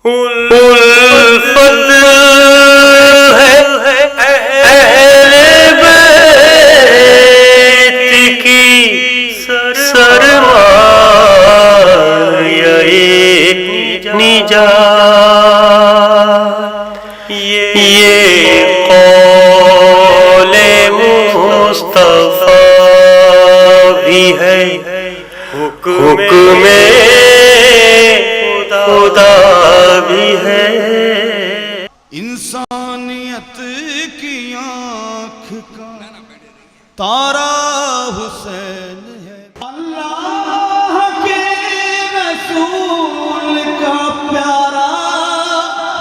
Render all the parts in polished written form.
الفت ہے اہل بیت کی سرمایہ نجات، یہ قول مصطفیٰ بھی ہے، حکم خدا بھی ہے۔ انسانیت کی آنکھ کا تارا حسین ہے، اللہ کے رسول کا پیارا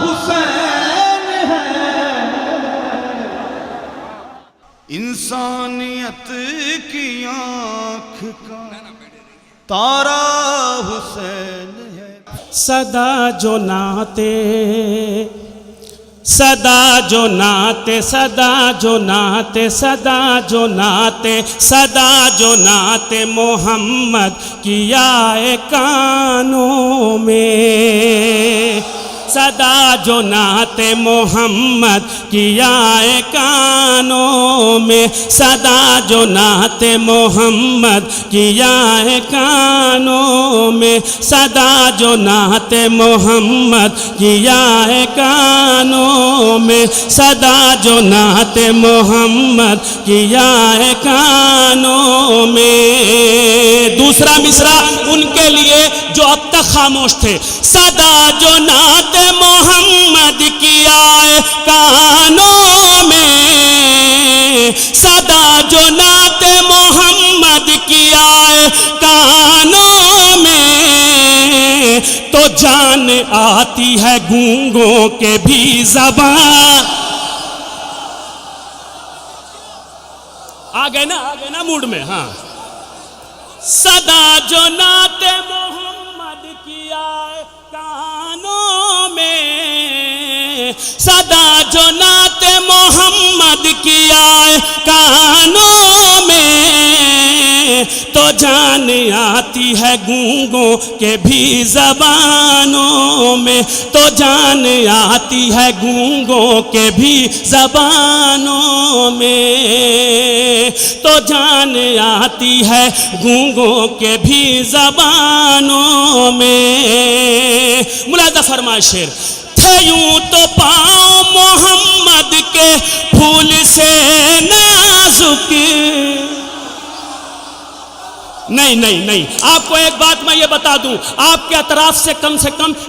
حسین ہے۔ انسانیت کی آنکھ کا تارا حسین ہے۔ صدا جو ناتے، صدا جو ناتے، صدا جو ناتے، صدا جو ناتے، صدا جو ناتے محمد کی آئے کانوں میں، صدا جو نعت محمد کی آئے کانوں میں، صدا جو نعت محمد کی آئے کانوں میں، صدا جو نعت محمد کی آئے کانوں میں، صدا جو نعت محمد کی آئے کانوں میں۔ دوسرا مصرع ان کے لیے جو اب تک خاموش تھے، صدا جو نعت محمد کی آئے کانوں میں، صدا جو نعت محمد کی آئے کانوں میں، تو جان آتی ہے گونگوں کے بھی زبان۔ آگے نا موڈ میں، ہاں۔ صدا جو نعت محمد کی آئے کانوں میں، صدا جو نعت محمد کی آئے کانوں میں، تو جان آتی ہے گونگوں کے بھی زبانوں میں، تو جان آتی ہے گونگوں کے بھی زبانوں میں، تو جان آتی ہے گونگوں کے بھی زبانوں میں۔ ملاحظہ فرمائے شعر، تھے یوں تو پاؤں محمد کے پھول سے نازک۔ نہیں، آپ کو ایک بات میں یہ بتا دوں، آپ کے اطراف سے کم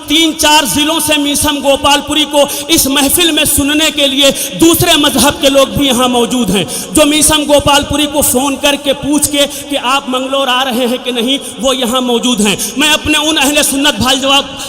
3-4 ضلعوں سے میسم گوپال پوری کو اس محفل میں سننے کے لیے دوسرے مذہب کے لوگ بھی یہاں موجود ہیں، جو میسم گوپال پوری کو فون کر کے پوچھ کے کہ آپ منگلور آ رہے ہیں کہ نہیں، وہ یہاں موجود ہیں۔ میں اپنے ان اہل سنت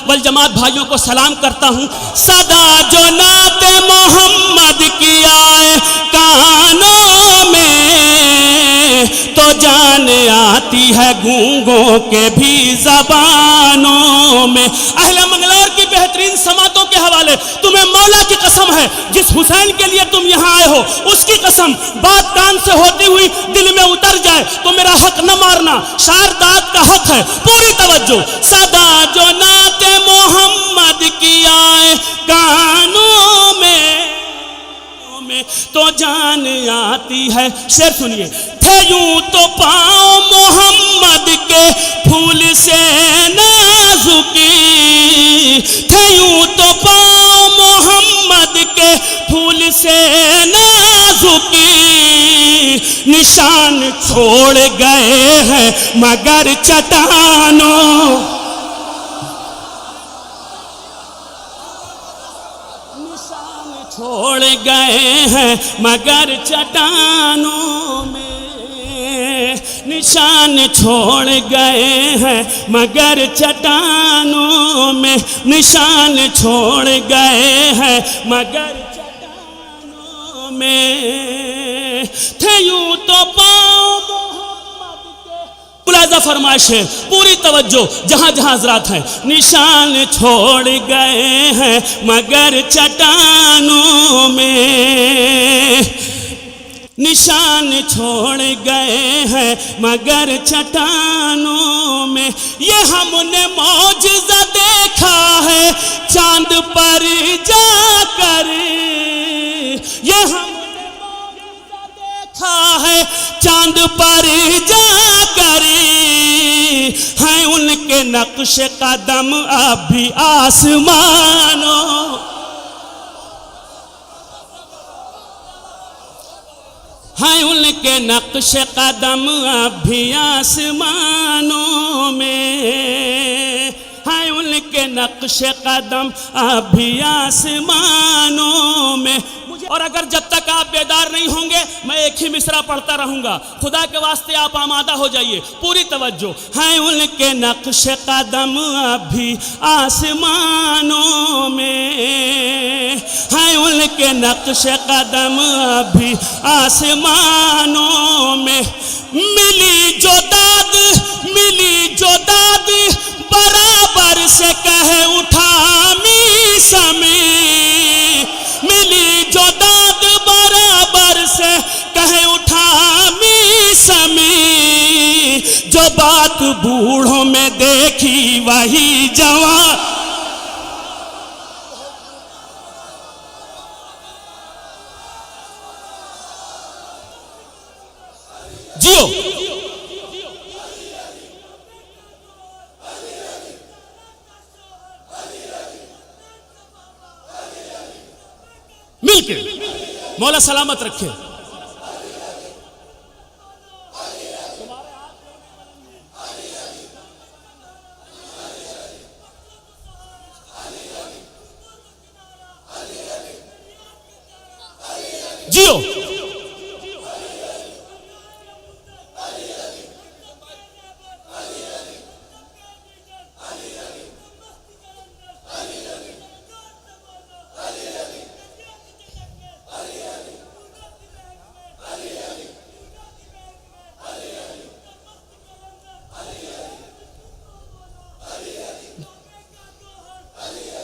والجماعت بھائیوں کو سلام کرتا ہوں۔ صدا جو نعت محمد کی آئے کانوں میں، تو جان آتی ہے گونگوں کے بھی زبانوں میں۔ اہل منگلور کی بہترین سماعتوں کے حوالے تمہیں مولا کی قسم ہے، جس حسین کے لیے تم یہاں آئے ہو، اس کی قسم، بات کان سے ہوتی ہوئی دل میں اتر جائے تو میرا حق نہ مارنا، شاعر داد کا حق ہے، پوری توجہ۔ صدا جو نعت محمد کی آئے کانوں میں، تو جان آتی ہے۔ شعر سنیے، تھے یوں تو پاؤں محمد کے پھول سے نازکی، تھے یوں تو پاؤں محمد کے پھول سے نازکی، نشان چھوڑ گئے ہیں مگر چٹانوں، چھوڑ گئے ہیں مگر چٹانوں میں، نشان چھوڑ گئے ہیں مگر چٹانوں میں، نشان چھوڑ گئے ہیں مگر چٹانوں میں، تھے یوں تو پاؤں محمد کے۔ ملاحظہ فرمائش ہے، پوری توجہ جہاں جہاں حضرات ہیں، نشان چھوڑ گئے ہیں مگر چٹانوں میں، نشان چھوڑ گئے ہیں مگر چٹانوں میں، یہ ہم نے معجزہ دیکھا ہے چاند پر جا کر یہ ہم نے معجزہ دیکھا ہے، چاند پر جا کر ہیں ان کے نقش قدم اب بھی آسمانوں، ہیں ان کے نقش قدم اب بھی آسمانوں میں، ہیں ان کے نقش قدم اب بھی آسمانوں میں۔ اور اگر جب تک آپ بیدار نہیں ہوں گے میں ایک ہی مصرع پڑھتا رہوں گا، خدا کے واسطے آپ آمادہ ہو جائیے، پوری توجہ۔ ہیں ان کے نقش قدم اب بھی آسمانوں میں، ہیں ان کے نقش قدم اب بھی آسمانوں میں، ملی جو داد برابر سے کہہ اٹھا میسا میں، ملی جو داد برابر سے کہہ اٹھا میسا میں، جو بات بوڑھوں میں دیکھی وہی جوان، جیو مل کے مولا سلامت رکھے۔ جیو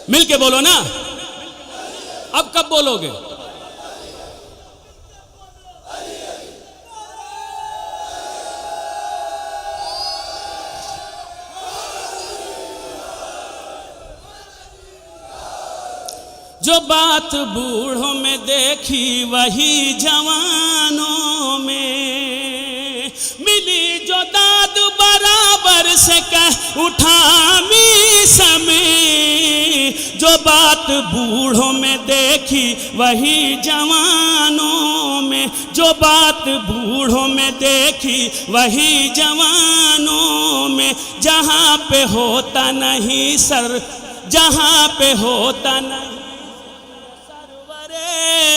مل کے بولو نا، اب کب بولو گے؟ جو بات بوڑھوں میں دیکھی وہی جوانوں میں، ملی جو داد برابر سے کہہ اٹھا میسا میں، جو بات بوڑھوں میں دیکھی وہی جوانوں میں، جو بات بوڑھوں میں دیکھی وہی جوانوں میں، جہاں پہ ہوتا نہیں سر، جہاں پہ ہوتا نہیں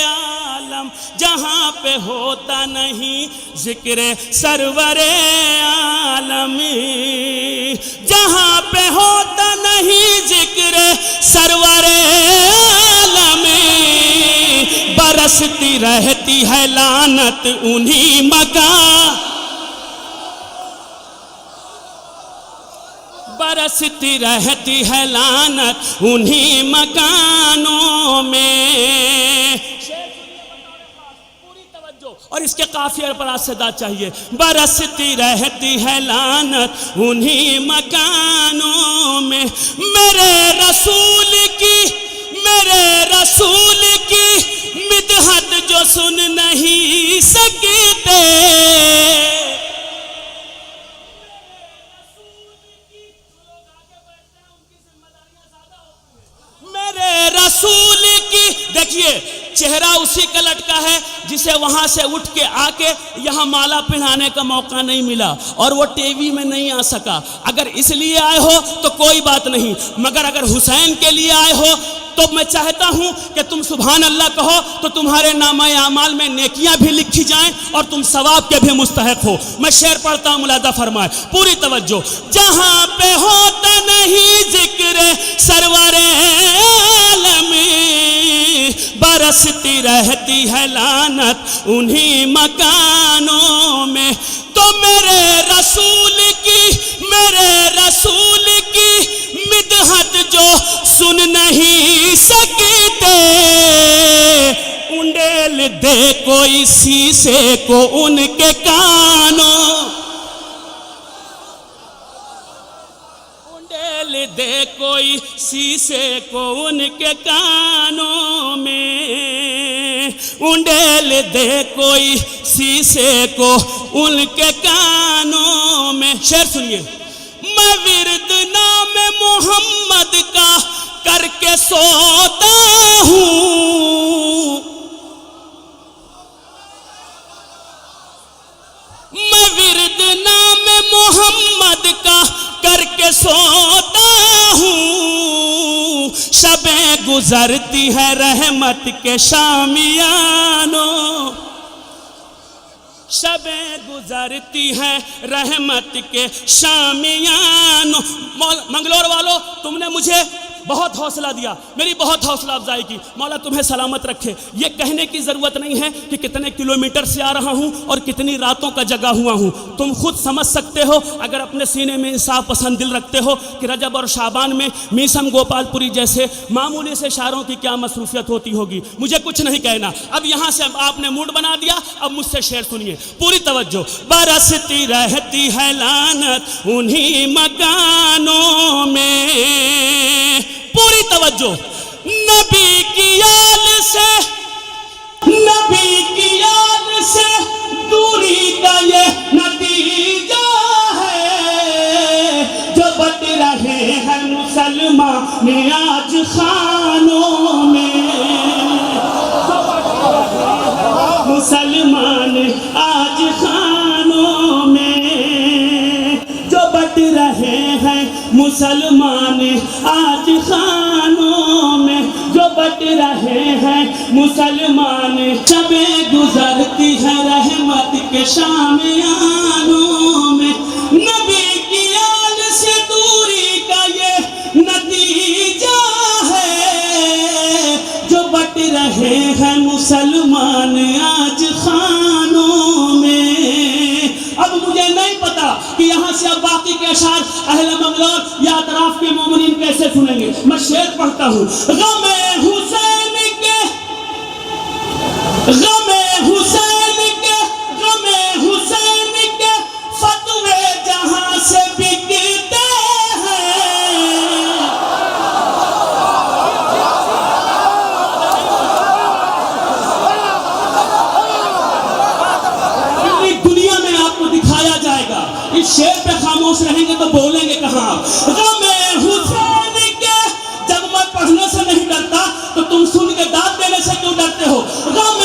عالم، جہاں پہ ہوتا نہیں ذکر سرور عالم، جہاں پہ ہوتا نہیں ذکر سرور عالم، برستی رہتی ہے لعنت انہی مکان، برستی رہتی ہے لعنت انہی مکانوں میں۔ اور اس کے قافیے پر آج صدا چاہیے، برستی رہتی ہے لعنت انہی مکانوں میں، میرے رسول کی مدحت جو سن نہیں سکتے، میرے رسول کی، دیکھیے چہرہ اسی کا لٹکا ہے جسے وہاں سے اٹھ کے آ کے یہاں مالا پہنانے کا موقع نہیں ملا اور وہ ٹی وی میں نہیں آ سکا۔ اگر اس لیے آئے ہو تو کوئی بات نہیں، مگر اگر حسین کے لیے آئے ہو تو میں چاہتا ہوں کہ تم سبحان اللہ کہو تو تمہارے نامہ اعمال میں نیکیاں بھی لکھی جائیں اور تم ثواب کے بھی مستحق ہو۔ میں شعر پڑھتا ہوں، ملاحظہ فرمائے، پوری توجہ۔ جہاں پہ ہوتا نہیں ذکر سرور عالم، برستی رہتی ہے لعنت انہی مکانوں میں، تو میرے رسول کی مدحت جو سن نہیں سکتے، انڈیل دے کوئی سیسے کو ان کے کانوں، انڈیل دے کوئی شیشے کو ان کے کانوں میں، انڈیل دے کوئی شیشے کو ان کے کانوں میں۔ شعر سنیے، میں ورد نام محمد کا کر کے سوتا ہوں، میں ورد نام محمد کا کر کے سوتا ہوں، شبیں گزرتی ہے رحمت کے شامیانوں، شبیں گزرتی ہے رحمت کے شامیانوں۔ منگلور والوں، تم نے مجھے بہت حوصلہ دیا، میری بہت حوصلہ افزائی کی، مولا تمہیں سلامت رکھے۔ یہ کہنے کی ضرورت نہیں ہے کہ کتنے کلومیٹر سے آ رہا ہوں اور کتنی راتوں کا جگا ہوا ہوں، تم خود سمجھ سکتے ہو اگر اپنے سینے میں انصاف پسند دل رکھتے ہو کہ رجب اور شعبان میں میسم گوپال پوری جیسے معمولی سے شاعروں کی کیا مصروفیت ہوتی ہوگی۔ مجھے کچھ نہیں کہنا، اب یہاں سے آپ نے موڈ بنا دیا، اب مجھ سے شعر سنیے پوری توجہ۔ برستی رہتی ہے لعنت انہی مکانوں میں، پوری توجہ۔ نبی کی آل سے، نبی کی آل سے دوری کا یہ نتیجہ ہے، جو بٹ رہے ہیں مسلمان آج خانوں میں، مسلمان آج خانوں میں، جو بٹ رہے ہیں مسلمان آج خانوں میں، جو بٹ رہے ہیں مسلمان، شبیں گزرتی ہے رحمت کے شامیانوں میں، نبی کی آل سے دوری کا یہ نتیجہ ہے، جو بٹ رہے ہیں مسلمان آج خانوں میں۔ اب مجھے نہیں پتا کہ یہاں سے اب باقی کے اشعار اہل منگلور یا اطراف کے مومنین کیسے سنیں گے۔ میں شعر پڑھتا ہوں۔ غم حسین کے، غم حسین کے، غم حسین کے فتوے جہاں سے بکتے ہیں، دنیا میں آپ کو دکھایا جائے گا۔ اس شعر پہ خاموش رہیں گے تو بولیں گے کہاں؟ غم حسین کے، جب میں پڑھنے سے نہیں ڈرتا تو تم سن کے داد دینے سے کیوں ڈرتے ہو؟ غم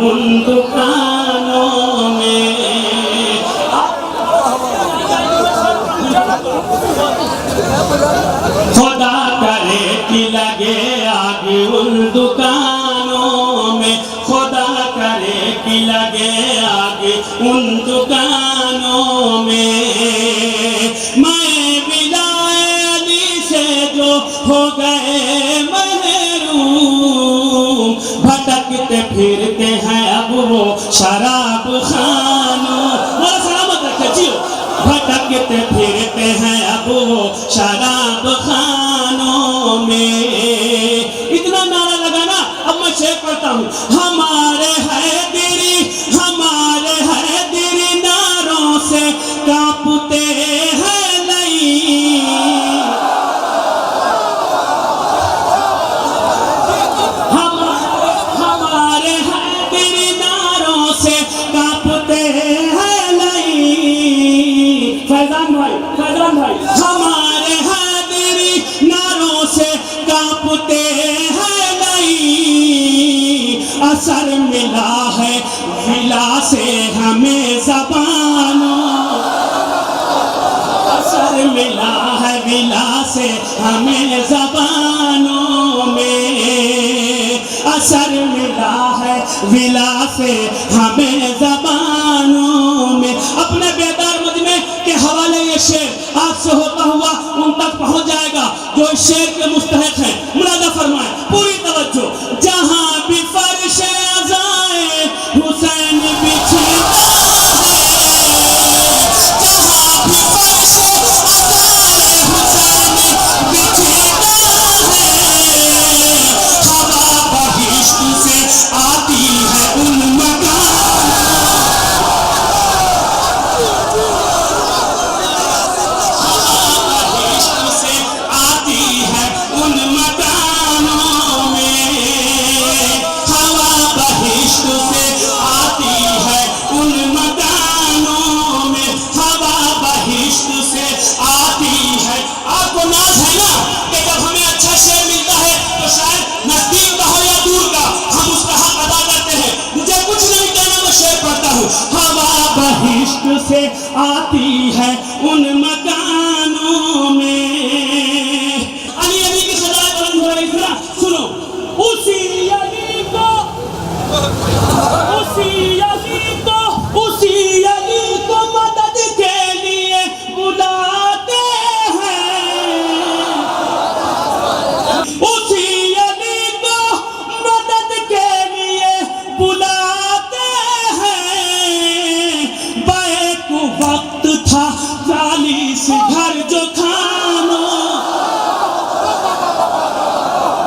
ان دکانوں میں خدا کرے کہ لگے آگ ان دکانوں میں خدا کرے کہ لگے آگ ان دکانوں میں میں ولائے علی سے جو ہو گئے محروم بھٹکتے پھرتے ہیں اب وہ شراب خانوں مولا سلامت رکھے جیو بھٹکتے پھرتے ہیں اب وہ شراب خانوں میں اتنا نعرہ لگانا اب میں شعر پڑھتا ہوں ہمارے حیدری نعروں سے کانپتے ہیں نہیں ہمارے حیدری نعروں سے کانپتے ہیں نہیں فیضان بھائی ہمارے حیدری نعروں سے کانپتے ہیں نہیں اثر ملا ہے ولا سے ہمیں زبانوں اثر ملا ہے ولا سے ہمیں زبانوں میں اثر ملا ہے ولا سے ہمیں زبانوں میں اپنے بیدار مجمع کے حوالے یہ شعر آپ سے ہوتا ہوا ان تک پہنچ جائے گا جو اس شعر کے مستحق ہیں ملاحظہ فرمائیں پوری توجہ جہاں بھی فرش عزائے حسین بچھتا ہے جہاں بھی فرش عزائے حسین بچھتا ہے ہوا بہشت سے آتی ہے ان بہشت سے آتی ہے ان مکانوں میں علی کی صدای بلند ہو رہی تھی سنو اسی علی کو مدد کے لیے بلاتے ہیں اسی علی کو مدد کے لیے بلاتے وقت تھا 40 گھر جو کھانوں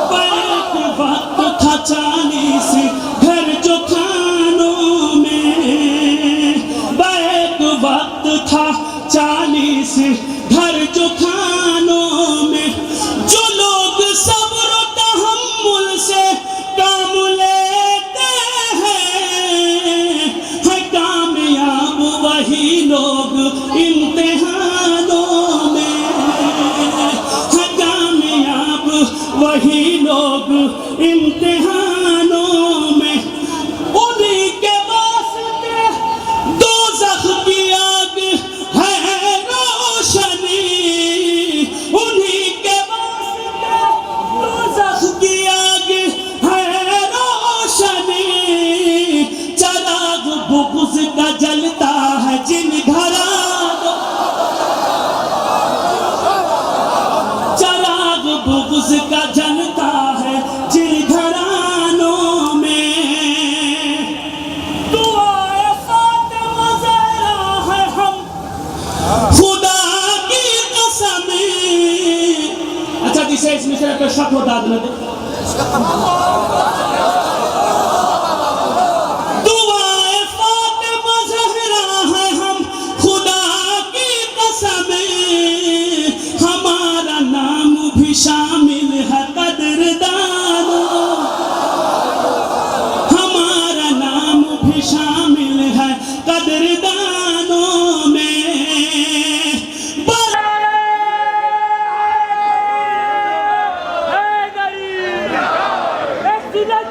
بیک وقت تھا 40 گھر جو کھانوں میں بیک وقت تھا 40 گھر جو کھانوں میں جو لوگ صبر و تحمل سے کام لیتے ہیں کامیاب وہی لوگ امتحانوں میں کامیاب وہی لوگ امتحانوں میں انہی کے واسطے دوزخ کی آگ ہے روشنی انہی کے واسطے دوزخ کی آگ ہے روشنی چراغ بغض کا جلتا ہے جن گھرانوں چراغ بغض کا جلتا ہے جن گھرانوں میں دعائے فاطمہ زہرا ہے ہم خدا کی قسم اچھا جسے اس مشرے پہ شک ہوتا دے شامل ہے قدردانوں ہمارا نام بھی شامل ہے قدردانوں میں ایک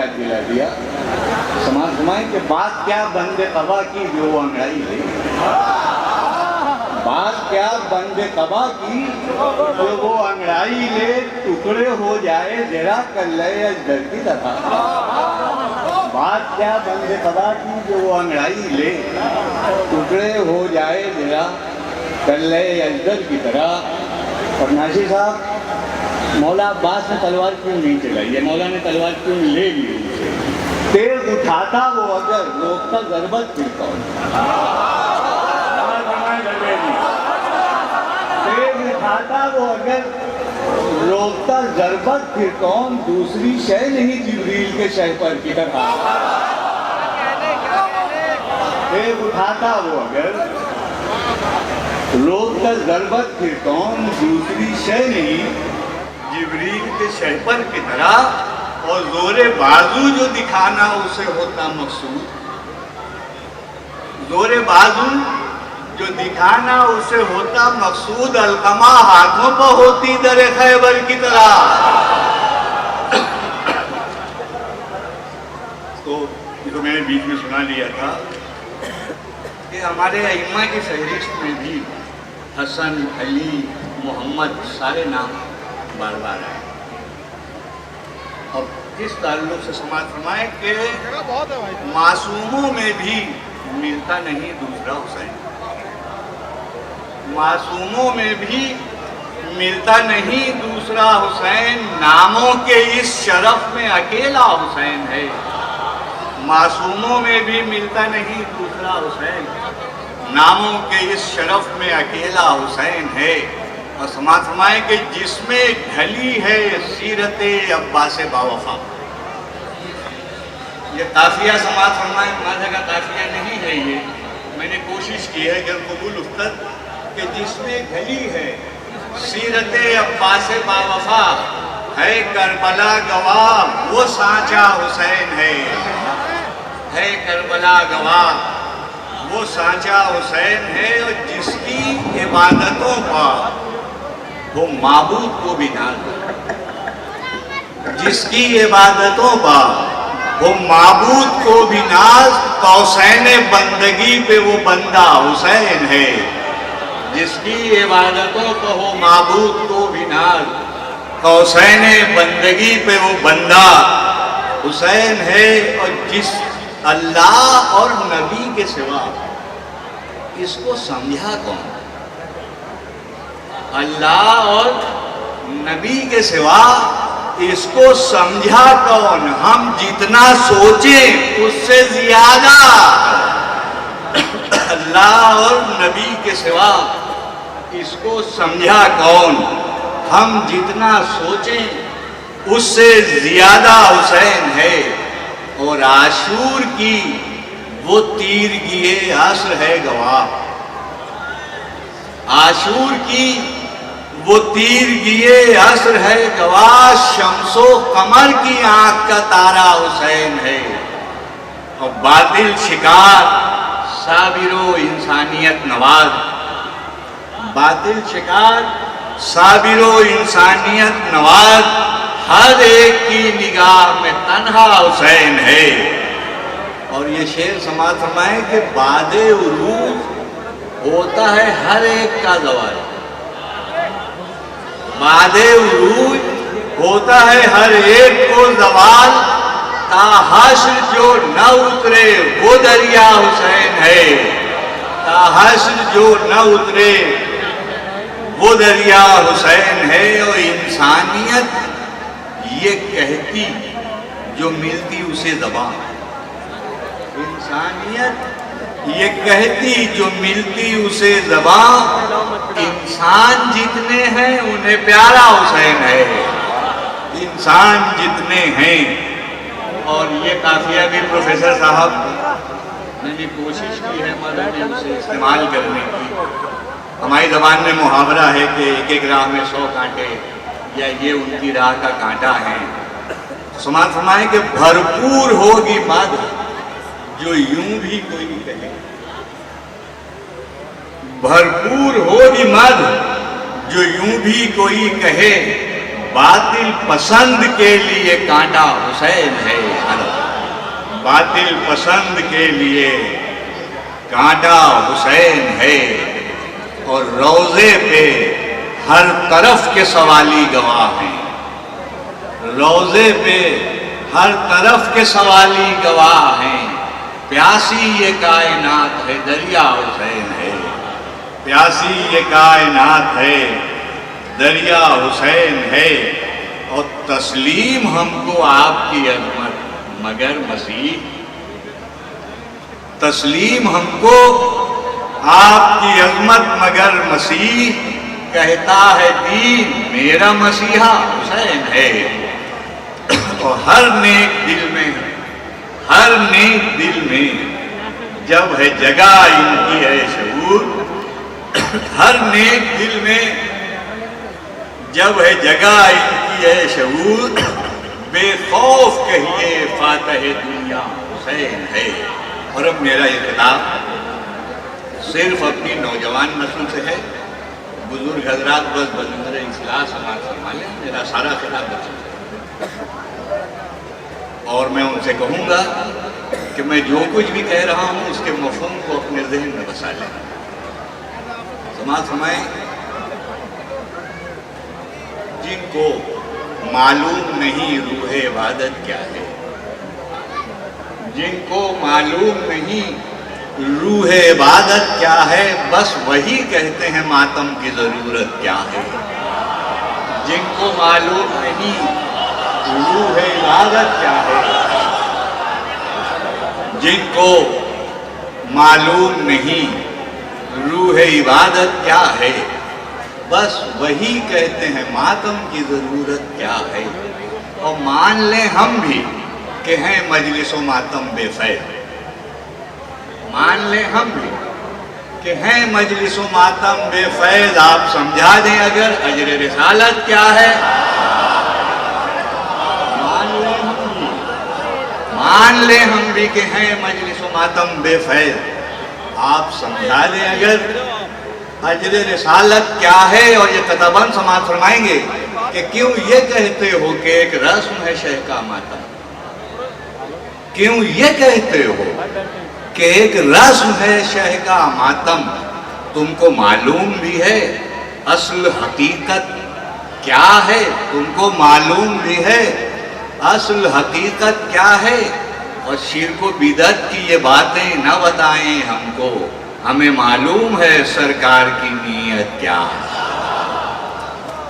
یاد دلا دیا. سماعت فرمائیں کہ بات کیا بند قبا کی جو وہ انگڑائی لے. بات کیا بند قبا کی جو وہ انگڑائی لے, ٹکڑے ہو جائے ذرا کلے اجدر کی طرح. بات کیا بند قبا کی جو وہ انگڑائی لے, ٹکڑے ہو جائے ذرا کلے اجدر کی طرح. اور ناصر صاحب, مولا عباس نے تلوار کیوں نہیں چلائی ہے؟ مولا نے تلوار کیوں لے لی ان سے؟ تیز اٹھاتا وہ اگر روکتا ضربت پھر کون. تیز اٹھاتا وہ اگر روکتا ضربت پھر کون. دوسری شے نہیں جبریل کے شہ پر کی طرح. تیز اٹھاتا وہ اگر روکتا ضربت پھر کون. دوسری شے نہیں جبریل کے شہ پر کی طرح. اور زور بازو جو دکھانا اسے ہوتا مقصود. زور بازو جو دکھانا اسے ہوتا مقصود. علقمہ ہاتھوں پر ہوتی در خیبر کی طرح. تو یہ تو میں نے بیچ میں سنا لیا تھا کہ ہمارے ائمہ کی فہرست میں بھی حسن, علی, محمد سارے نام بار بار آئے. اور اس تعلق سے سماعت فرمائیں کہ معصوموں میں بھی ملتا نہیں دوسرا حسین. معصوموں میں بھی ملتا نہیں دوسرا حسین. ناموں کے اس شرف میں اکیلا حسین ہے. معصوموں میں بھی ملتا نہیں دوسرا حسین. ناموں کے اس شرف میں اکیلا حسین ہے. اور سماعت فرمائیں کہ جس میں ڈھلی ہے سیرت عباس باوفا. یہ قافیہ سماعت فرمائیں ماذا کا قافیہ نہیں ہے. یہ میں نے کوشش کی ہے کہ قبول افتد کہ جس میں ڈھلی ہے سیرت عباس باوفا ہے کربلا گواہ وہ سانچا حسین ہے. ہے کربلا گواہ وہ سانچا حسین ہے. اور جس کی عبادتوں پر وہ معبود کو بھی ناز, جس کی عبادتوں پر وہ معبود کو بھی ناز. قوسین بندگی پہ وہ بندہ حسین ہے. جس کی عبادتوں پر وہ معبود کو بھی ناز. قوسین بندگی پہ وہ بندہ حسین ہے. اور جس اللہ اور نبی کے سوا اس کو سمجھا کون. اللہ اور نبی کے سوا اس کو سمجھا کون. ہم جتنا سوچیں اس سے زیادہ اللہ اور نبی کے سوا اس کو سمجھا کون. ہم جتنا سوچیں اس سے زیادہ حسین ہے. اور عاشور کی وہ تیرگی عصر ہے گواہ. عاشور کی وہ تیرگی عصر ہے گواہ. شمس و قمر کی آنکھ کا تارا حسین ہے. اور باطل شکار صابر و انسانیت نواز. باطل شکار صابر و انسانیت نواز. ہر ایک کی نگاہ میں تنہا حسین ہے. اور یہ شعر سماعت فرمائیں کہ بعد عروج ہوتا ہے ہر ایک کا زوال. بعد عروج ہوتا ہے ہر ایک کو زوال. تا حشر جو نہ اترے وہ دریا حسین ہے. تا حشر جو نہ اترے وہ دریا حسین ہے. اور انسانیت یہ کہتی جو ملتی اسے زبان. انسانیت یہ کہتی جو ملتی اسے زبان. انسان جتنے ہیں انہیں پیارا حسین ہے. انسان جتنے ہیں. اور یہ قافیہ بھی پروفیسر صاحب میں نے کوشش کی ہے مدد اسے استعمال کرنے کی. ہماری زبان میں محاورہ ہے کہ ایک ایک راہ میں 100 کانٹے, یا یہ ان کی راہ کا کانٹا ہے. سماعت فرمائیں کہ بھرپور ہوگی مد جو یوں بھی کوئی کہے. بھرپور ہوگی مد جو یوں بھی کوئی کہے. باطل پسند کے لیے کانٹا حسین ہے، باطل پسند کے لیے کانٹا حسین ہے، اور روضے پہ ہر طرف کے سوالی گواہ ہیں، روضے پہ ہر طرف کے سوالی گواہ ہیں، پیاسی یہ کائنات ہے دریا حسین ہے، پیاسی یہ کائنات ہے دریا حسین ہے، اور تسلیم ہم کو آپ کی عظمت مگر مسیح، تسلیم ہم کو آپ کی عظمت مگر مسیح، کہتا ہے دین میرا مسیحا حسین ہے، اور ہر نیک دل میں، ہر نیک دل میں جب ہے جگہ ان کی ہے شعور، ہر نیک دل میں جب ہے جگہ ان کی ہے شعور، بے خوف کہیے فاتح دنیا حسین ہے۔ اور اب میرا یہ خطاب صرف اپنی نوجوان نسل سے ہے، بزرگ حضرات بس بنظر اصلاح سماعت فرما لیں، میرا سارا خطاب بچوں سے، اور میں ان سے کہوں گا کہ میں جو کچھ بھی کہہ رہا ہوں اس کے مفہوم کو اپنے ذہن میں بسا لیں۔ سماعت فرمائیں، جن کو معلوم نہیں روح عبادت کیا ہے، جن کو معلوم نہیں روح عبادت کیا ہے، بس وہی کہتے ہیں ماتم کی ضرورت کیا ہے، جن کو معلوم نہیں روح عبادت کیا ہے، جن کو معلوم نہیں روح عبادت کیا ہے، بس وہی کہتے ہیں ماتم کی ضرورت کیا ہے۔ اور مان لیں ہم بھی کہ ہیں مجلس و ماتم بے فیض، مان لیں ہم بھی کہ ہیں مجلس و ماتم بے فیض، آپ سمجھا دیں اگر اجر رسالت کیا ہے، مان لیں ہم بھی کہ ہیں مجلس و ماتم بے فیض، آپ سمجھا دیں اگر اجر رسالت کیا ہے۔ اور یہ قطباً سماعت فرمائیں گے کہ کیوں یہ کہتے ہو کہ ایک رسم ہے شہ کا ماتم، کیوں یہ کہتے ہو کہ ایک رسم ہے شہ کا ماتم، تم کو معلوم بھی ہے اصل حقیقت کیا ہے، تم کو معلوم بھی ہے اصل حقیقت کیا ہے، اور شرک و بدعت کی یہ باتیں نہ بتائیں ہم کو، ہمیں معلوم ہے سرکار کی نیت کیا ہے،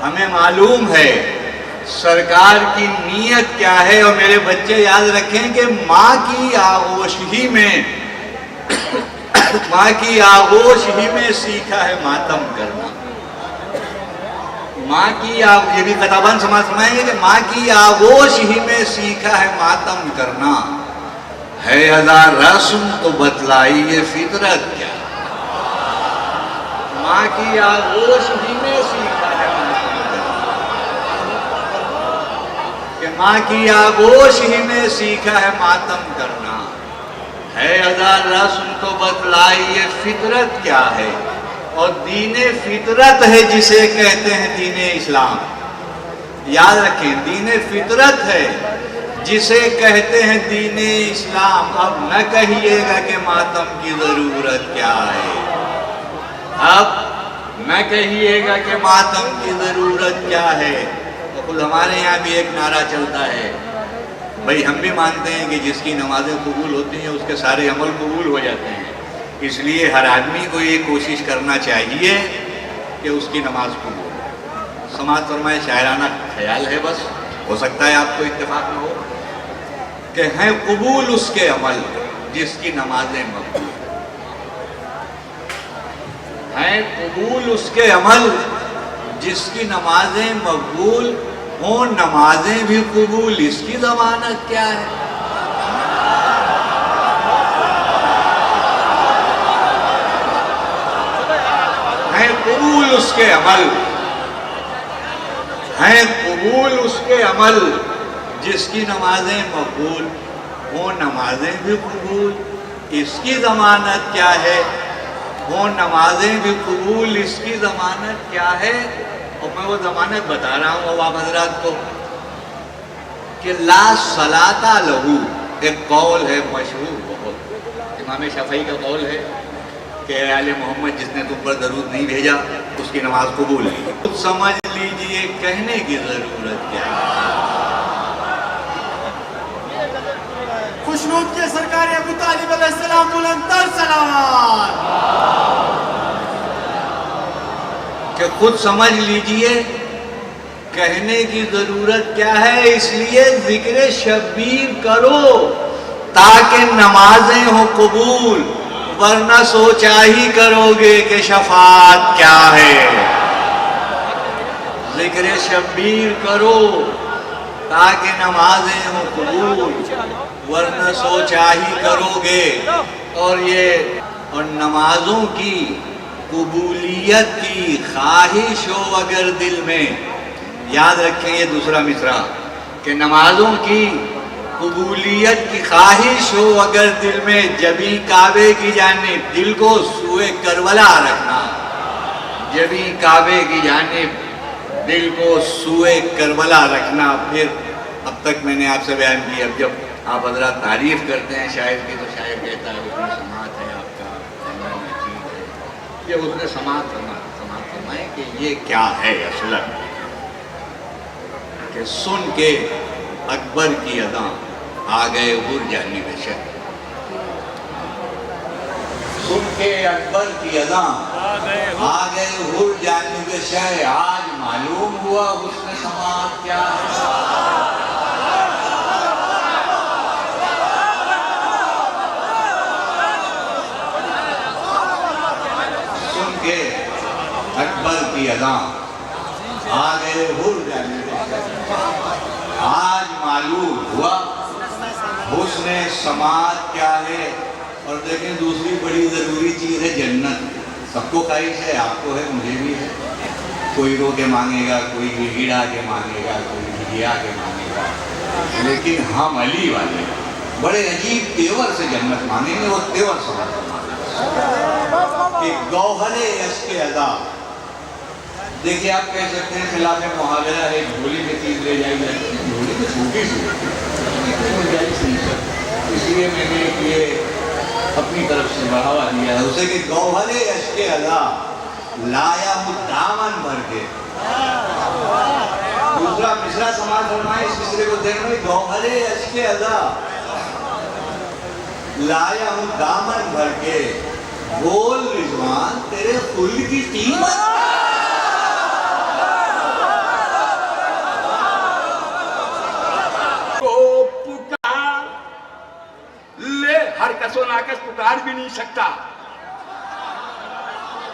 ہمیں معلوم ہے سرکار کی نیت کیا ہے۔ اور میرے بچے یاد رکھیں کہ ماں کی آغوش ہی میں ماں کی آغوش ہی میں سیکھا ہے ماتم کرنا، ماں کی یہ بھی قطباً سماعت فرمائیں گے کہ ماں کی آغوش ہی میں سیکھا ہے ماتم کرنا، ہے ہزار رسم تو بتلائیے فطرت کیا، ماں کی آغوش ہی میں سیکھا ہے ماتم کرنا، کہ ماں کی آغوش ہی میں سیکھا ہے ماتم کرنا، ہے ہزار رسم تو بتلائیے فطرت کیا ہے۔ اور دین فطرت ہے جسے کہتے ہیں دین اسلام، یاد رکھیں دین فطرت ہے جسے کہتے ہیں دین اسلام۔ اب نہ کہیے گا کہ ماتم کی ضرورت کیا ہے، اب نہ کہیے گا کہ ماتم کی ضرورت کیا ہے۔ تو خود ہمارے یہاں بھی ایک نعرہ چلتا ہے، بھائی ہم بھی مانتے ہیں کہ جس کی نمازیں قبول ہوتی ہیں اس کے سارے عمل قبول ہو جاتے ہیں، اس لیے ہر آدمی کو یہ کوشش کرنا چاہیے کہ اس کی نماز قبول ہو۔ سماعت فرمائے، شاعرانہ خیال ہے، بس ہو سکتا ہے آپ کو اتفاق نہ ہو، کہ ہیں قبول اس کے عمل جس کی نمازیں مقبول، ہیں قبول اس کے عمل جس کی نمازیں مقبول ہوں، نمازیں بھی قبول اس کی ضمانت کیا ہے۔ ہیں قبول اس کے عمل، ہیں قبول اس کے عمل جس کی نمازیں مقبول ہوں، نمازیں بھی قبول اس کی ضمانت کیا ہے، ہوں نمازیں بھی قبول اس کی ضمانت کیا ہے۔ اور میں وہ ضمانت بتا رہا ہوں عوام حضرات کو کہ لا صلاۃ لہو ایک قول ہے مشہور بہت، امام شافعی کا قول ہے کہ اے آل محمد جس نے تم پر درود نہیں بھیجا اس کی نماز قبول ہے. خود سمجھ لیجئے کہنے کی ضرورت کیا ہے. خوشنود کے سرکار ابو طالب علیہ السلام بلندتر سلام. کہ خود سمجھ لیجئے کہنے کی ضرورت کیا ہے. اس لیے ذکر شبیر کرو تاکہ نمازیں ہوں قبول، ورنہ سوچا ہی کرو گے کہ شفاعت کیا ہے. ذکر شبیر کرو تاکہ نمازیں ہوں قبول، ورنہ سوچا ہی کرو گے. اور نمازوں کی قبولیت کی خواہش ہو اگر دل میں، یاد رکھیں یہ دوسرا مصرع، کہ نمازوں کی قبولیت کی خواہش ہو اگر دل میں، جبیں کعبے کی جانب دل کو سوئے کربلا رکھنا. جبیں کعبے کی جانب دل کو سوئے کربلا رکھنا. پھر اب تک میں نے آپ سے بیان کی، اب جب آپ حضرات تعریف کرتے ہیں شاعر کی تو شاعر کہتا ہے حسن سماعت ہے آپ کا، یہ حسن سماعت فرمائیں کہ یہ کیا ہے اصلاً. کہ سن کے اکبر کی اذاں آ گئے ہر جانب شہ. سن کے اکبر کی اذاں آ گئے ہر جانب شہ. آج معلوم ہوا حسن سماعت کیا ہے. سن کے اکبر کی اذاں آ گئے ہر جانب شہ. آج معلوم ہوا حسن سماعت کیا ہے. اور دیکھیں دوسری بڑی ضروری چیز ہے جنت. سب کو خواہش ہے، آپ کو ہے، مجھے بھی ہے. کوئی رو کے مانگے گا، کوئی گڑگڑا کے مانگے گا، کوئی گھیا کے مانگے گا. لیکن ہم علی والے بڑے عجیب تیور سے جنت مانگیں گے. وہ تیور سمجھ کہ گوہر عشق ادا. دیکھیے آپ کہہ سکتے ہیں خلاف محاورہ ہے، جھولی میں چیز لے جائی جاتی ہے. جھولی میں چھوٹی سی، اس لیے میں نے یہ اپنی طرف سے بڑھاوا دیا ہے اسے کہ گوہر عشق ادا لایا ہوں دامن بھر کے. دوسرا مصرع سماعت فرمائیں، اس مصرے کو دیکھ لیں. گوہر عشق ادا لایا ہوں دامن بھر کے، بول رضوان تیرے خلد کی قیمت. ہر کس و ناکس پکار بھی نہیں سکتا.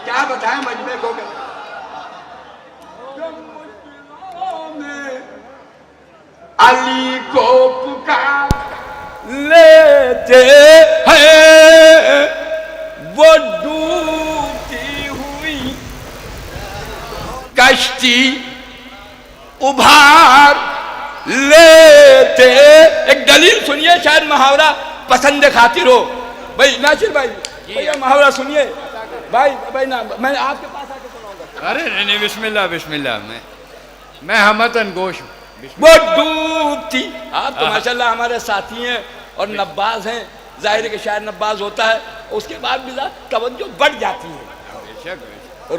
کیا بتائیں مجمع کو کہ علی کو پکار لیتے ہیں وہ ڈوبتی ہوئی کشتی ابھار لیتے. ایک دلیل سنیے، شاید محاورہ پسند خاطر ہو. بھائی ناصر بھائی یہ محاورہ سنیے. بھائی میں آپ کے پاس آ کے سناؤں گا. ارے نہیں، بسم اللہ بسم اللہ. میں ہمتن گوش ہوں. وہ ڈوبتی. آپ تو ماشاءاللہ ہمارے ساتھی ہیں اور نباز ہیں. ظاہر ہے کہ شاعر نباز ہوتا ہے، اس کے بعد بھی توجہ بڑھ جاتی ہے،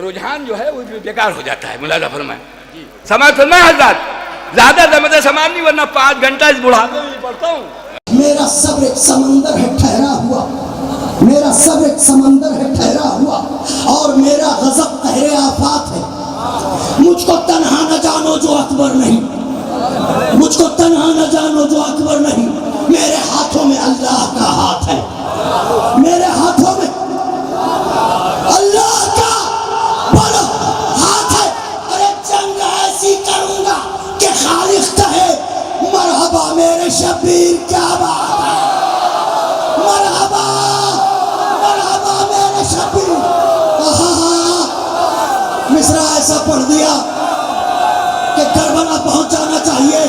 رجحان جو ہے وہ بھی بیکار ہو جاتا ہے. ملاحظہ فرمائیں، سماعت فرمائیں حضرات. زیادہ زمد سماعت نہیں، ورنہ 5 گھنٹہ اس بڑھاپے میں پڑھتا ہوں. میرا صبر ایک سمندر ہے ٹھہرا ہوا، میرا صبر ایک سمندر ہے ٹھہرا ہوا، اور میرا غضب قہر آفات ہے. مجھ کو تنہا نہ جانو جو اکبر نہیں، مجھ کو تنہا نہ جانو جو اکبر نہیں. میرے ہاتھوں میں اللہ کا ہاتھ ہے، میرے ہاتھوں میں اللہ کا بڑا ہاتھ ہے. اور ایک جنگ ایسی کروں گا کہ خالق کہے مرحبا میرے شبیر. کیا بات ہے، مرحبا مرحبا میرے شبیر. مصرع ایسا پڑھ دیا کہ کربلا پہنچ جانا چاہیے.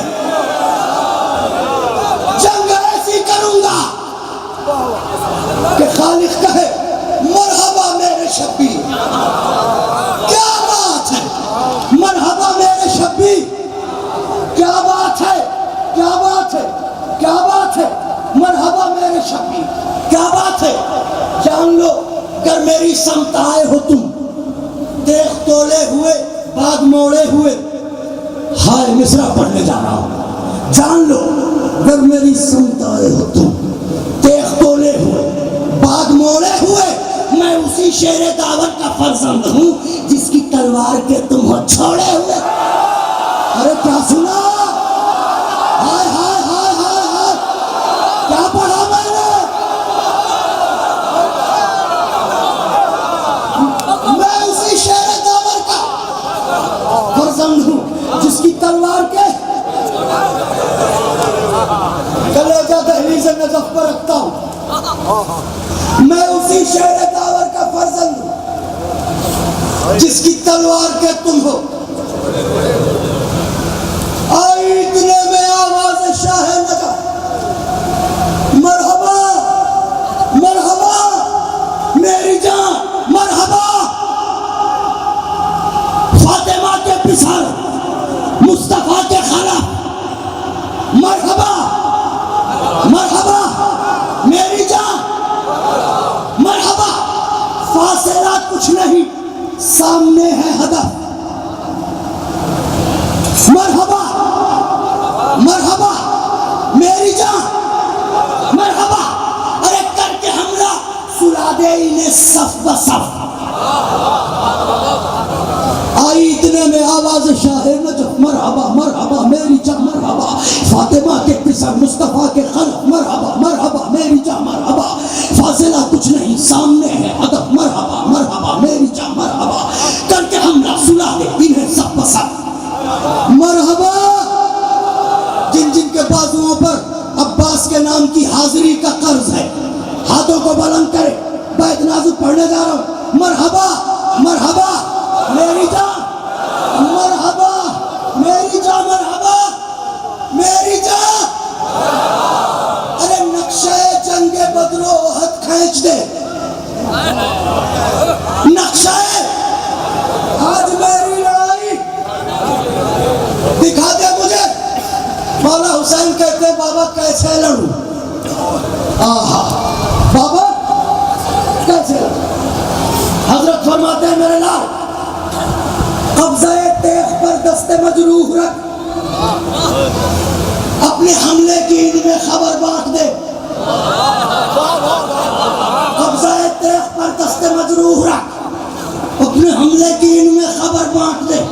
جنگ ایسی کروں گا کہ خالق کہے مرحبا میرے شبیر. کیا بات ہے، مرحبا شبیر، کیا بات ہے؟ جان لو اگر میری سمت آئے ہو تم، دیکھ تولے ہوئے بعد موڑے ہوئے، ہائے مصرع پڑھنے جا رہا ہوں، جان لو اگر میری سمت آئے ہو تم، دیکھ تولے ہوئے بعد موڑے ہوئے، میں اسی شیر دعوت کا فرزند ہوں جس کی تلوار کے تم ہو چھوڑے ہوئے۔ ارے کیا سنا؟ ہائے ہائے ہائے ہائے ہائے، کیا پڑھا میں نے؟ میں اسی شیر دعوت کا فرزند ہوں جس کی تلوار کے کلیجہ دہلیز نجف پر رکھتا ہوں۔ میں اسی شہر داور کا فرزند ہوں جس کی تلوار کے تم ہو۔ آئی اتنے میں آواز شاہ نجف، مرحبا مرحبا میری جان، مرحبا فاطمہ کے پسر مصطفیٰ کے خلف، مرحبا مرحبا میری جان، مرحبا فاصلہ کچھ نہیں، سامنے ہے ہدف، مرحبا مرحبا میری جان، مرحبا ارے کر کے حملہ سلا دے انہیں صف بصف۔ آئی اتنے میں آواز شاہ نجف، مرحبا مرحبا میری جان، مرحبا فاطمہ کے پسر مصطفیٰ کے خلف، مرحبا مرحبا میری جان، مرحبا فاصلہ کچھ نہیں، سامنے ہے ہدف، مرحبا مرحبا میری جان، مرحبا کر کے حملہ سلا دے انہیں سب بسب۔ مرحبا جن جن کے بازوؤں پر عباس کے نام کی حاضری کا قرض ہے، ہاتھوں کو بلند کرے، بیت نازک پڑھنے جا رہا ہوں۔ مرحبا مرحبا میری جان، مرحبا میری جان، مرحبا میری جان۔ ارے نقشہ جنگ بدر و احد کھینچ دے، نقشہ آج میری لڑائی دکھا دے مجھے۔ مولا حسین کہتے بابا کیسے لڑوں؟ آہا بابا کیسے لڑوں؟ حضرت فرماتے ہیں میرے لال، قبضہ تیغ پر دست مجروح رکھ، اپنے حملے کی ان میں خبر بانٹ دے۔ قبضہ تیغ پر دست مجروح رکھ، اپنے حملے کی ان میں خبر بانٹ دے۔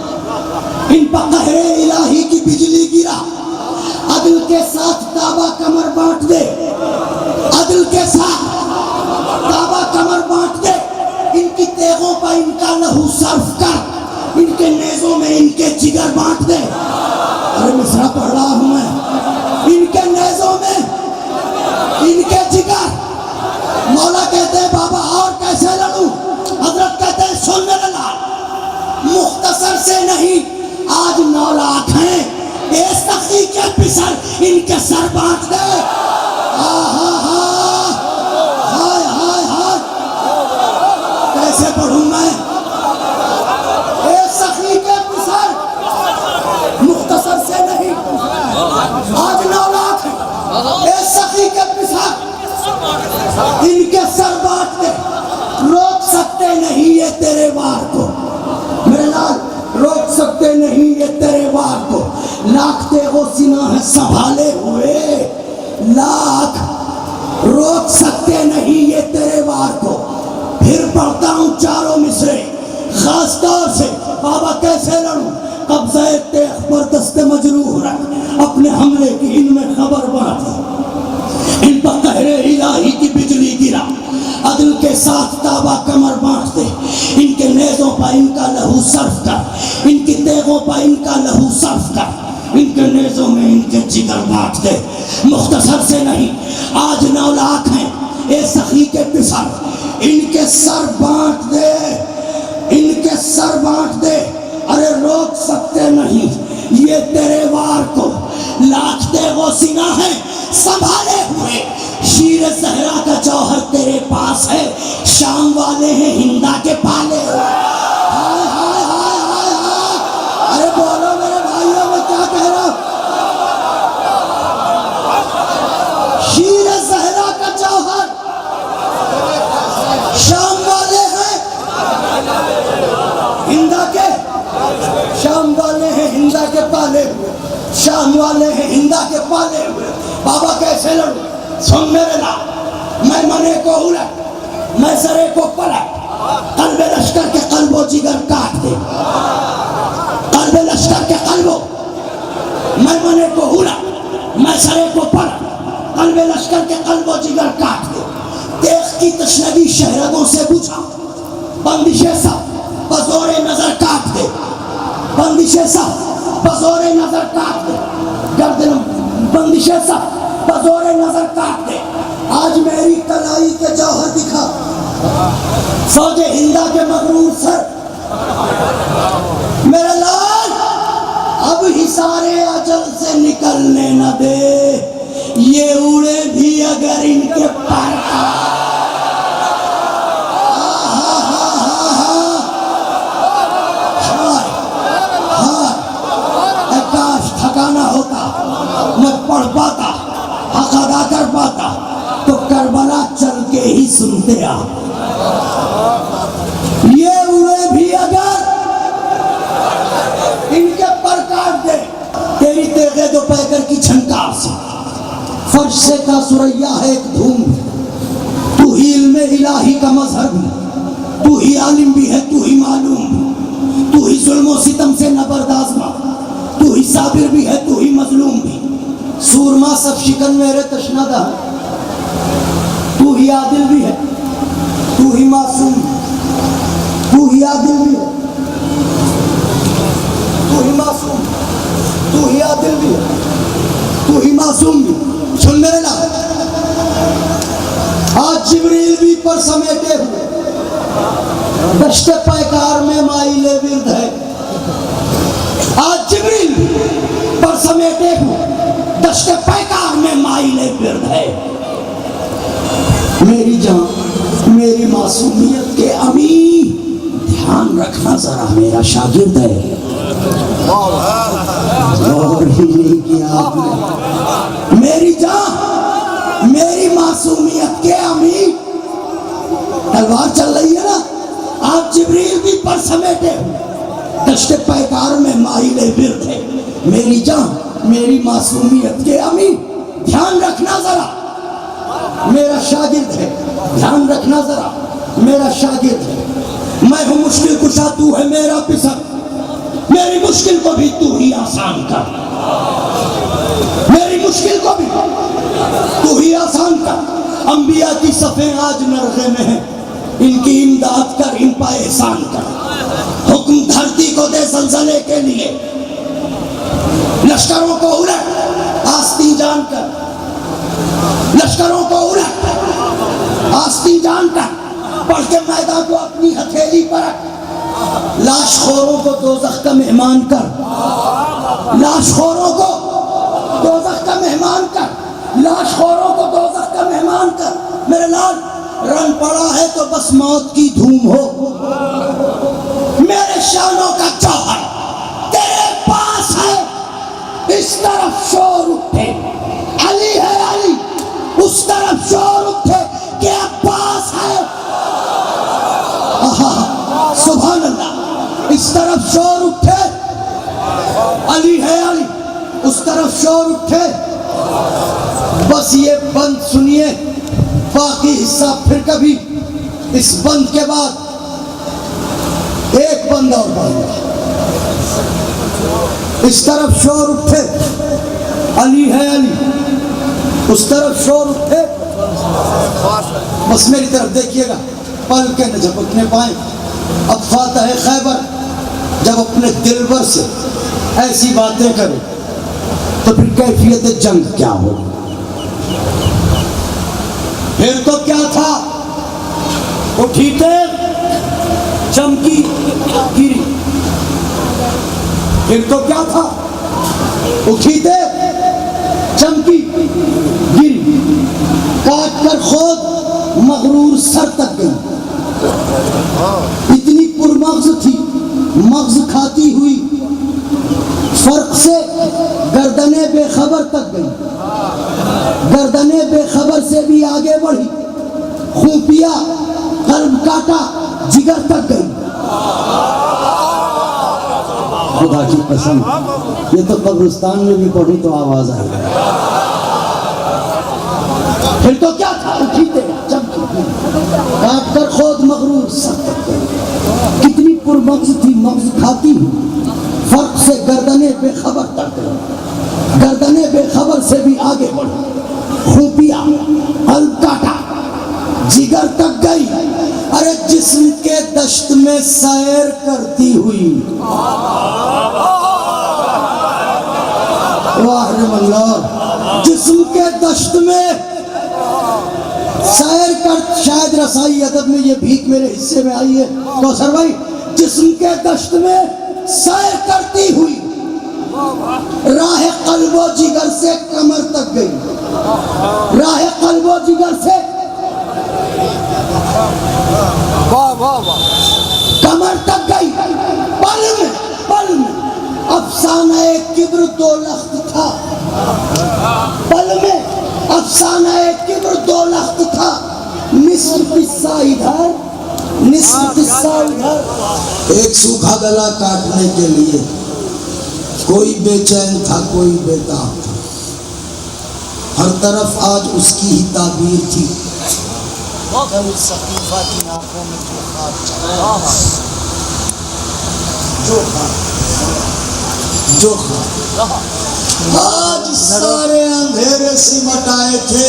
ان پر قہر الہی کی بجلی گرا، عدل کے ساتھ تابہ کمر بانٹ دے، عدل کے ساتھ تابہ کمر بانٹ دے۔ ان کی تیغوں پر ان کا لہو صرف کر، ان کے نیزوں میں ان کے جگر بانٹ دے۔ ارے مصرع پڑھ رہا ہوں میں، ان کے نیزوں میں ان کے جگر۔ مولا کہتے ہیں بابا اور کیسے لڑوں؟ حضرت کہتے ہیں سن میرے لال، مختصر سے نہیں، آج 9 لاکھ ہیں، اے سخی کے پسر ان کے سر بانٹ دے۔ آہا ہائے ہائے ہائے، کیسے پڑھوں میں؟ اے سخی کے پسر، مختصر سے نہیں، آج 9 لاکھ ہیں، اے سخی کے پسر ان کے سر بانٹ دے۔ روک سکتے نہیں یہ تیرے وار کو، میرے لال روک سکتے نہیں یہ تیرے وار کو، لاکھ تیغ و سینہ ہے سنبھالے ہوئے، لاکھ روک سکتے نہیں یہ تیرے وار کو۔ پھر پڑھتا ہوں چاروں مصرے خاص طور سے، بابا کیسے لڑوں؟ قبضہ تیغ پر دست مجروح رکھ، اپنے حملے کی ان میں خبر بانٹ، ان پر قہر الہی کی بجلی گرا، عدل کے ساتھ تابہ کمر بانٹ دے۔ ان کے نیزوں پر ان کا لہو صرف کر، ان کی تیغوں پر ان کا لہو صرف کر، ان کے نیزوں میں ان کے جگر بانٹ دے۔ مختصر سے نہیں، آج 9 لاکھ ہیں، اے سخی کے پسر ان کے سر بانٹ دے، ان کے سر بانٹ دے۔ ارے روک سکتے نہیں یہ تیرے وار کو، لاکھ تیغ و سینہ ہے سنبھالے ہوئے، شیر زہرا کا جوہر تیرے پاس ہے، شام والے ہیں ہندا کے پالے ہوئے۔ ہائے ہائے ہائے ہائے ہائے، ارے بولو میرے بھائیوں میں کیا کہہ رہا ہوں؟ شیر زہرا کا جوہر اللہ کے پالے ہوئے بابا کیسے لڑوں؟ سن میرے نام، میں منے کو الٹ، میں سرے کو پلٹ، قلب لشکر کے قلب و جگر کاٹ دے، قلب لشکر کے قلب و، میں منے کو الٹ، میں سرے کو پلٹ، قلب لشکر کے قلب و جگر کاٹ دے، دیکھ کی تشنگی شہرگوں سے بجھا، بندش سب بزور نظر کاٹ دے، بندش سب بزور نظر کاٹ دے، گردن بندش سب بزور نظر کاٹ دے، آج میری کلائی کے جوہر دکھا، فوج ہندہ کے مغرور سر، میرے لال اب حصار اجل سے نکلنے نہ دے، یہ اڑے بھی اگر ان کے پر کاش تھکانا ہوتا، میں پڑھ پاتا، حق ادا کر پاتا، تو کربلا چل کے ہی سنتے آ، یہ اڑے بھی اگر ان کے پر کاٹ دے، تیری تیغے دو پیکر کی چھنکار سے فرش سے کا سریا ہے ایک دھوم، تو ہی علم الہی کا مظہر بھی، تو ہی عالم بھی ہے، تو ہی معلوم بھی، تو ہی ظلم و ستم سے نبردازمہ، تو ہی صابر بھی ہے، تو ہی مظلوم بھی، سورما سب شکن میرے تشنہ ہے، تو ہی عادل بھی ہے، تو ہی معصوم بھی، تو ہی عادل بھی ہے، تو ہی معصوم، تو ہی عادل بھی ہے، تو ہی معصوم بھی۔ سن میرے لال، آج جبریل بھی پر سمیٹے ہوئے دشت پیکار میں مائل ورد ہے، آج جبریل بھی پر سمیٹے ہوئے دشت پیکار میں مائل ورد ہے، میری جان میری معصومیت کے امی دھیان رکھنا ذرا، میرا شاگرد ہے، غور ہی نہیں کیا آپ نے، میری جان میری معصومیت کے امی، تلوار چل رہی ہے نا، آپ جبریل بھی پر سمیٹے دشت پیکار میں مائل ورد ہے، میری جان میری معصومیت کے امی دھیان رکھنا ذرا، میرا شاگرد ہے، دھیان رکھنا ذرا، میرا شاگرد ہے، میں ہوں مشکل کشا، تو ہے میرا پسر، میری مشکل کو بھی تو ہی آسان کر، میری مشکل کو بھی تو ہی آسان کر، انبیاء کی صفیں آج نرغے میں ہیں، ان کی امداد کر، ان پہ احسان کر، حکم دھرتی کو دے زلزلے کے لیے، لشکروں کو الٹ آستین جان کر، لشکروں کو الٹ آستین جان کر، پڑھ کے میدان کو اپنی ہتھیلی پر رکھ، لاش خوروں کو دوزخ کا مہمان کر، لاش خوروں کو دوزخ کا مہمان کر، لاش خوروں کو دوزخ کا مہمان کر، میرے لال رنگ پڑا ہے تو بس موت کی دھوم ہو، میرے شانوں کا جوہر تیرے پاس ہے، اس طرف شور اٹھے علی ہے علی، اس طرف شور اٹھے کہ عباس ہے، سبحان اللہ، اس طرف شور اٹھے علی ہے علی، اس طرف شور اٹھے، بس یہ بند سنیے، باقی حصہ پھر کبھی، اس بند کے بعد ایک بند اور بند، اس طرف شور اٹھے علی ہے علی، اس طرف شور اٹھے، بس میری طرف دیکھیے گا، پل کے نہ جھپکنے پائیں، اب فاتح خیبر جب اپنے دلبر سے ایسی باتیں کرے تو پھر کیفیت جنگ کیا ہو، پھر تو کیا تھا، اٹھی تیغ چمکی گری، پھر تو کیا تھا، اٹھی تیغ چمکی گری، کاٹ کر خود مغرور سر تک گئی، اتنی پرمغز تھی، مغز کھاتی ہوئی فرق سے گردنیں بے خبر تک گئی، گردنیں بے خبر سے بھی آگے بڑھی، خون پیا، قلب کاٹا، جگر تک گئی، خدا کی قسم یہ تو قبرستان میں بھی پڑھوں تو آواز آئے گا. پھر تو کیا تھا, اٹھیتے کاٹ کر خود مغرور سخت. کتنی پرمغز تھی, مغز کھاتی ہوں, فرق سے گردنیں بے خبر تک, گردنیں بے خبر سے بھی آگے بڑھ, خوبیا قلب کاٹا, جگر تک گئی. ارے جسم کے دشت میں سیر کرتی ہوئی, واہ اللہ, جسم کے دشت میں سیر کر, شاید رسائی ادب میں یہ بھیک میرے حصے میں آئی ہے کوثر بھائی, جسم کے دشت میں سیر کرتی ہوئی راہ قلب و جگر سے کمر تک گئی, راہ قلب و جگر سے کمر تک گئی. پل میں افسانہ کبر دو لخت تھا, پل میں افسانہ کبر دو لخت تھا, نصف قصہ ادھر نصف قصہ ادھر. ایک سوکھا گلا کاٹنے کے لیے کوئی بے چین تھا, کوئی بے تاب تھا, ہر طرف آج اس کی ہی تعبیر تھی. سقیفہ کی آنکھوں میں جو آج سارے اندھیرے سمٹ آئے تھے,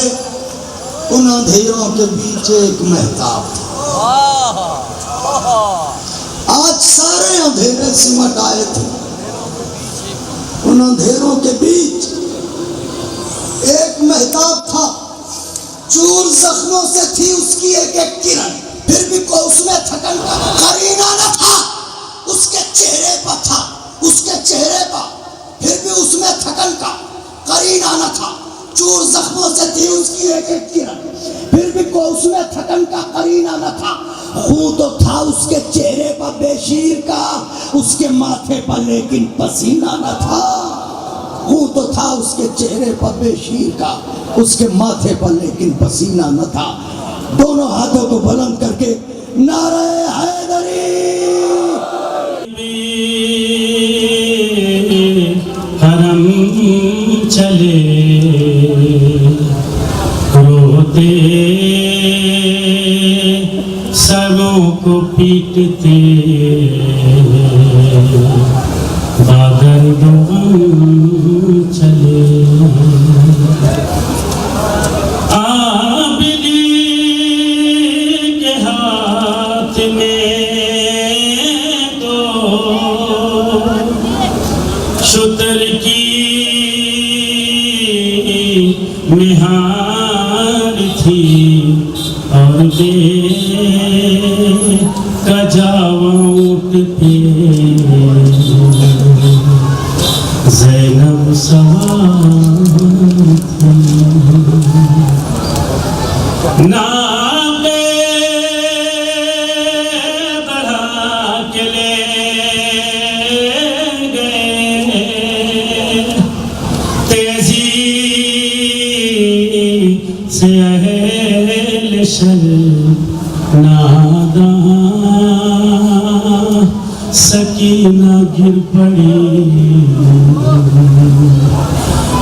ان اندھیروں کے بیچ ایک مہتاب تھا. آج سارے اندھیرے سمٹ آئے تھے, ان اندھیروں کے بیچ ایک مہتاب تھا. چور زخموں سے تھی اس کی ایک ایک کرن, پھر بھی کو اس میں تھکن کا قرینہ نہ تھا, اس کے چہرے پر تھا, اس کے چہرے پر پھر بھی اس میں تھکن کا قرینہ نہ تھا. چور زخموں سے تھی اس کی ایک ایک کرن, پھر بھی کو اس میں تھکن کا قرینہ نہ تھا. خون تو تھا اس کے چہرے پر بے شیر کا, اس کے ماتھے پر لیکن پسینہ نہ تھا. خون تو تھا اس کے چہرے پر بے شیر کا, اس کے ماتھے پر لیکن پسینہ نہ تھا. دونوں ہاتھوں کو بلند کر کے نعرہ حیدری, حرم چلے روتے سروں کو پیٹتے باگردوں چلے. عابدی کے ہاتھ میں تو شتر کی مہار تھی, اور بے کجاوٹ پہ زینب سوار تھی. ناقے بڑھا کے لے گئے, تیزی سے اہل شر ناداں سکینہ گر پڑی,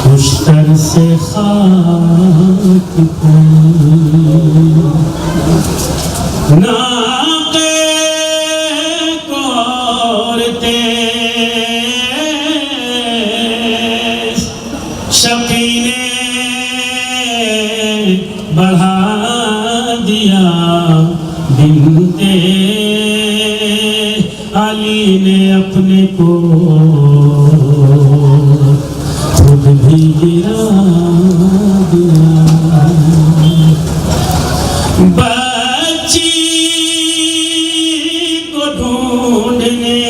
خوشتر سے خاک ناقے کو عورتیں شقی نے بڑھا دیا, بنتے علی نے اپنے کو خود بھی گرا دیا. بچی کو ڈھونڈنے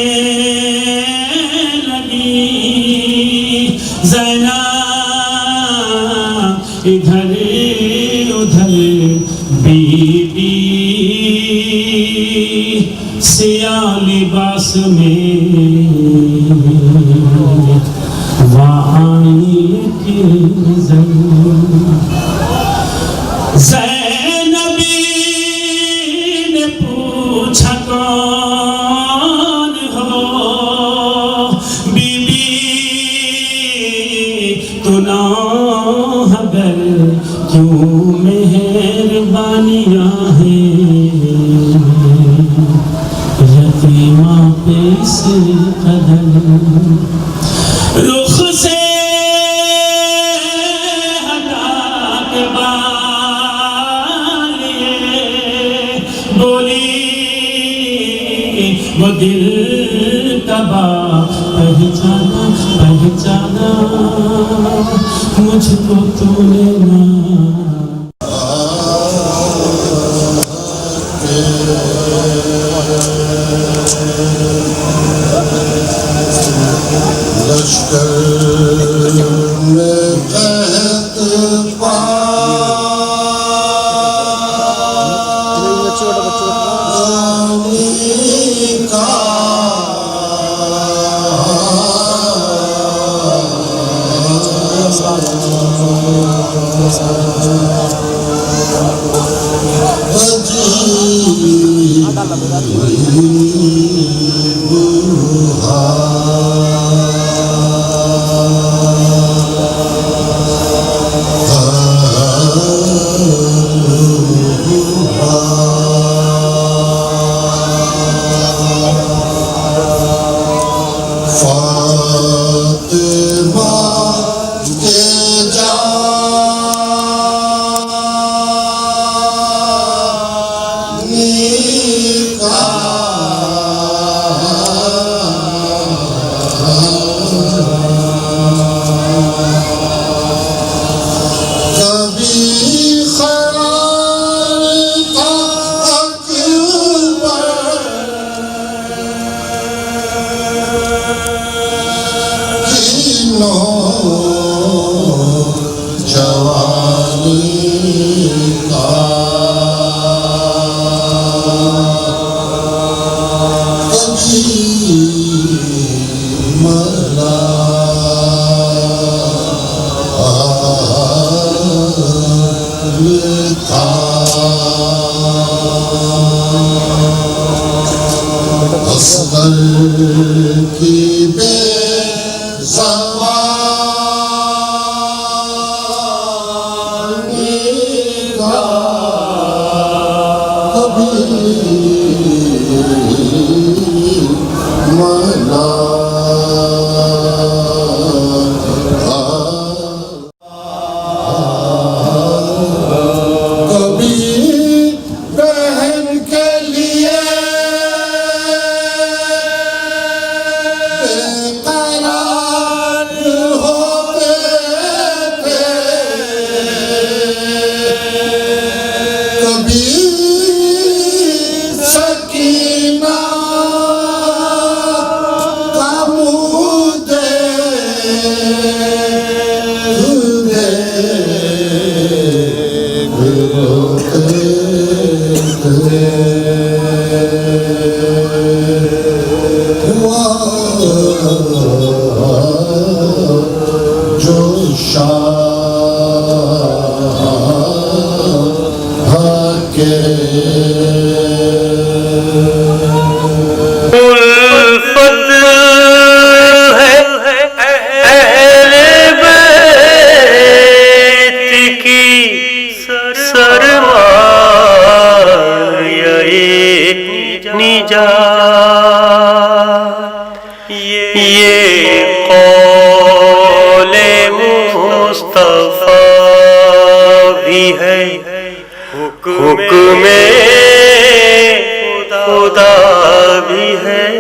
لگی زینب, ادھر ادھر بی بی سیاہ لباس میں زینبی نے پوچھا کون ہو, بی بی مہربانیاں ہیں یتیماں پہ اس قدر رخ سے ہٹا کے بالیے بولی وہ دل کا بات پہچانا پہچانا مجھ کو تو لینا لشکر میں قحط پانی کا اصغر کی بے زبانی کا کبھی منا یہ قول مصطفیٰ بھی ہے حکم خدا بھی ہے